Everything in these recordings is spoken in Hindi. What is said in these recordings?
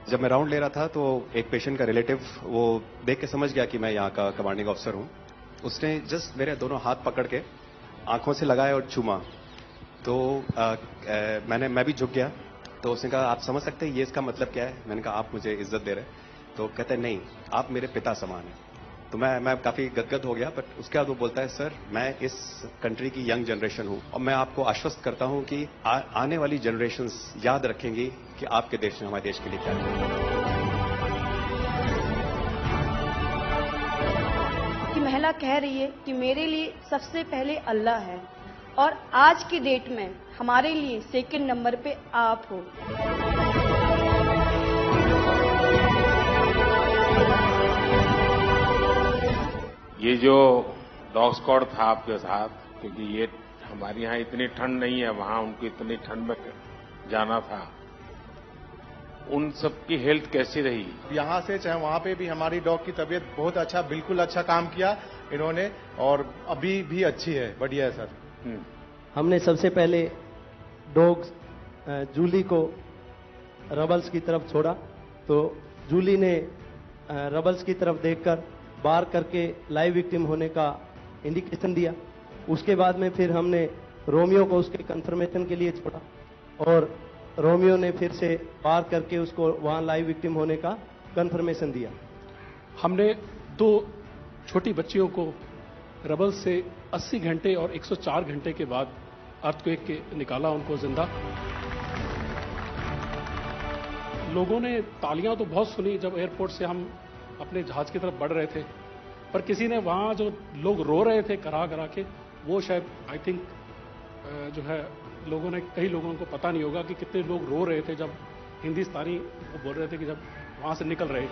जब मैं राउंड ले रहा था तो एक पेशेंट का रिलेटिव वो देख के समझ गया कि मैं यहाँ का कमांडिंग ऑफिसर हूँ। उसने जस्ट मेरे दोनों हाथ पकड़ के आंखों से लगाया और चूमा। तो मैं भी झुक गया। तो उसने कहा, आप समझ सकते हैं ये इसका मतलब क्या है? मैंने कहा, आप मुझे इज्जत दे रहे हैं? तो कहते हैं, नहीं, आप मेरे पिता समान हैं। तो मैं काफी गदगद हो गया। बट उसके बाद वो बोलता है, सर मैं इस कंट्री की यंग जनरेशन हूं और मैं आपको आश्वस्त करता हूं कि आने वाली जनरेशंस याद रखेंगी कि आपके देश ने हमारे देश के लिए क्या किया। कि महिला कह रही है कि मेरे लिए सबसे पहले अल्लाह है और आज की डेट में हमारे लिए सेकंड नंबर पे आप हो। ये जो डॉग स्क्वाड था आपके साथ, क्योंकि ये हमारे यहाँ इतनी ठंड नहीं है, वहां उनको इतनी ठंड में जाना था, उन सबकी हेल्थ कैसी रही? यहाँ से चाहे वहाँ पे भी हमारी डॉग की तबीयत बहुत अच्छा, बिल्कुल अच्छा काम किया इन्होंने और अभी भी अच्छी है, बढ़िया है सर। हमने सबसे पहले डॉग जूली को रबल्स की तरफ छोड़ा तो जूली ने रबल्स की तरफ देखकर बार करके लाइव विक्टिम होने का इंडिकेशन दिया। उसके बाद में फिर हमने रोमियो को उसके कंफर्मेशन के लिए छोड़ा और रोमियो ने फिर से बार करके उसको वहां लाइव विक्टिम होने का कंफर्मेशन दिया। हमने 2 छोटी बच्चियों को रबल से 80 घंटे और 104 घंटे के बाद अर्थक्वेक के निकाला उनको जिंदा। लोगों ने तालियां तो बहुत सुनी जब एयरपोर्ट से हम अपने जहाज की तरफ बढ़ रहे थे, पर किसी ने वहां जो लोग रो रहे थे करा करा के, वो शायद आई थिंक जो है लोगों ने, कई लोगों को पता नहीं होगा कि कितने लोग रो रहे थे जब हिंदुस्तानी वो बोल रहे थे कि जब वहां से निकल रहे थे।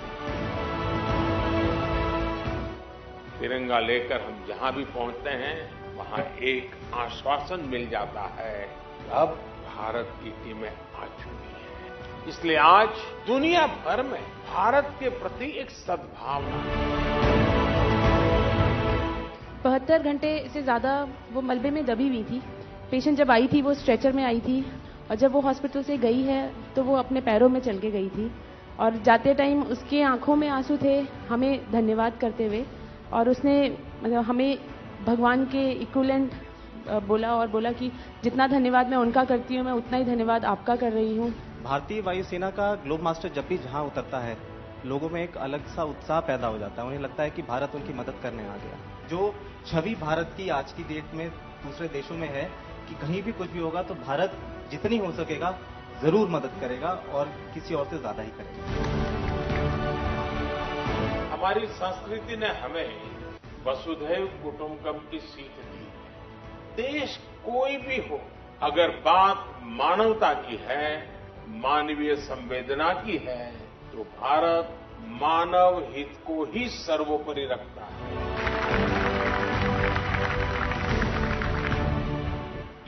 तिरंगा लेकर हम जहां भी पहुंचते हैं वहां एक आश्वासन मिल जाता है, अब भारत की टीमें आ चुकी हैं। इसलिए आज दुनिया भर में भारत के प्रति एक सद्भावना। 72 घंटे से ज्यादा वो मलबे में दबी हुई थी। पेशेंट जब आई थी वो स्ट्रेचर में आई थी और जब वो हॉस्पिटल से गई है तो वो अपने पैरों में चल के गई थी और जाते टाइम उसके आंखों में आंसू थे हमें धन्यवाद करते हुए, और उसने मतलब हमें भगवान के इक्विवेलेंट बोला कि जितना धन्यवाद मैं उनका करती हूँ मैं उतना ही धन्यवाद आपका कर रही हूँ। भारतीय वायुसेना का ग्लोब मास्टर जब भी जहां उतरता है लोगों में एक अलग सा उत्साह पैदा हो जाता है। उन्हें लगता है कि भारत उनकी मदद करने आ गया। जो छवि भारत की आज की डेट में दूसरे देशों में है कि कहीं भी कुछ भी होगा तो भारत जितनी हो सकेगा जरूर मदद करेगा और किसी और से ज्यादा ही करेगा। हमारी संस्कृति ने हमें वसुधैव कुटुंबकम की सीख दी। देश कोई भी हो, अगर बात मानवता की है, मानवीय संवेदना की है, तो भारत मानव हित को ही सर्वोपरि रखता है।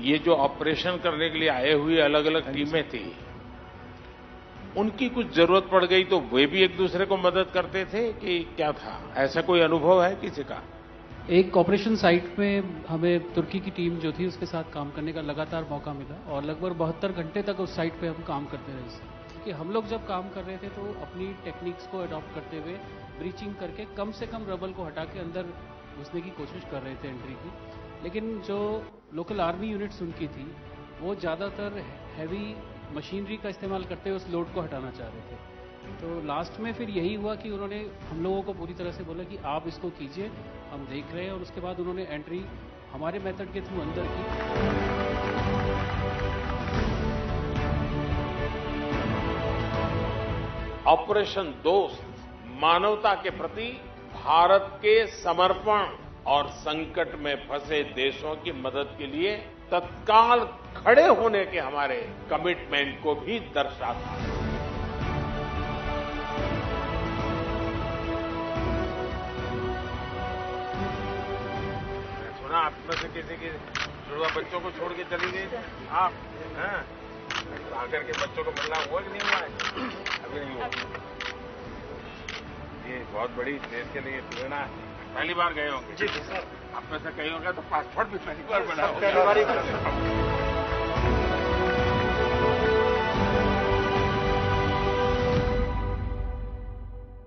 ये जो ऑपरेशन करने के लिए आए हुए अलग अलग टीमें थी, उनकी कुछ जरूरत पड़ गई तो वे भी एक दूसरे को मदद करते थे कि क्या था? ऐसा कोई अनुभव है किसी का? एक ऑपरेशन साइट में हमें तुर्की की टीम जो थी उसके साथ काम करने का लगातार मौका मिला और लगभग 72 घंटे तक उस साइट पे हम काम करते रहे। क्योंकि हम लोग जब काम कर रहे थे तो अपनी टेक्निक्स को अडॉप्ट करते हुए ब्रीचिंग करके कम से कम रबल को हटा के अंदर घुसने की कोशिश कर रहे थे एंट्री की। लेकिन जो लोकल आर्मी यूनिट्स उनकी थी वो ज़्यादातर हैवी मशीनरी का इस्तेमाल करते हुए उस लोड को हटाना चाह रहे थे। तो लास्ट में फिर यही हुआ कि उन्होंने हम लोगों को पूरी तरह से बोला कि आप इसको कीजिए, हम देख रहे हैं, और उसके बाद उन्होंने एंट्री हमारे मेथड के थ्रू अंदर की। ऑपरेशन दोस्त मानवता के प्रति भारत के समर्पण और संकट में फंसे देशों की मदद के लिए तत्काल खड़े होने के हमारे कमिटमेंट को भी दर्शाता है। सुना आप में से किसी की जुड़वा बच्चों को छोड़ के चली गई आप, हैं? आकर के बच्चों को मिलना हुआ कि नहीं हुआ है? अभी नहीं हुआ। ये बहुत बड़ी देश के लिए प्रेरणा है। पहली बार गए होंगे? जी सर। आप में से कई होंगे तो पासपोर्ट भी पहली बार बना होगा।